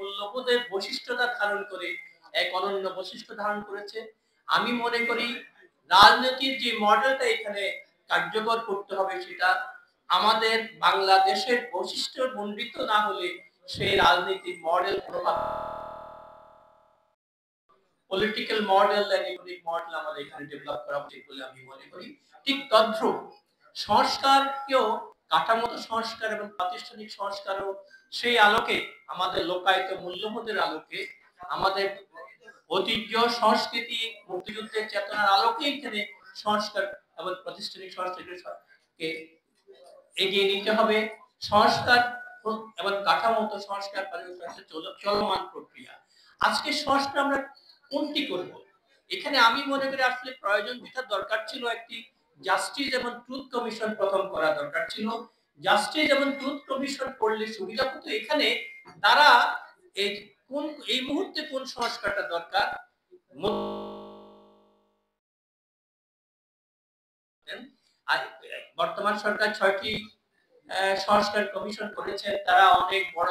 মূল্যবোধের বৈশিষ্ট্যতা ধারণ করে এক অনন্য বৈশিষ্ট্য ধারণ করেছে। আমি মনে করি রাজনীতির যে মডেলটা এখানে কার্যকর করতে হবে সেটা আমাদের বাংলাদেশের বৈশিষ্ট্য মণ্ডিত না হলে সেই রাজনীতির মডেল প্রভাব political model and economic model আমাদের এখানে ডেভেলপ করা উচিত বলে আমি মনে করি। ঠিক তদ্রূপ সংস্কারকেও কাঠামোগত সংস্কার এবং প্রাতিষ্ঠানিক সংস্কারও সেই আলোকে আমাদের লোকায়ত মূল্যবোধের আলোকে আমাদের ঐতিহ্য সংস্কৃতি মুক্তিযুদ্ধের চেতনার আলোকে এখানে সংস্কার এবং প্রাতিষ্ঠানিক সংস্কারকে এগিয়ে নিতে হবে। সংস্কার এবং কাঠামোগত সংস্কার চলমান প্রক্রিয়া। আজকে সংস্কার আমরা কোনটি করব? এখানে আমি মনে করি আসলে প্রয়োজন যেটা দরকার ছিল একটি জাস্টিস এবং ট্রুথ কমিশন প্রথম করা দরকার ছিল। জাস্টিস এবং ট্রুথ কমিশন করলে সুবিধা হতো এখানে তারা এই মুহূর্তে কোন সংস্কারটা দরকার বর্তমান সরকার ৬টি সংস্কার কমিশন করেছে, তারা অনেক বড়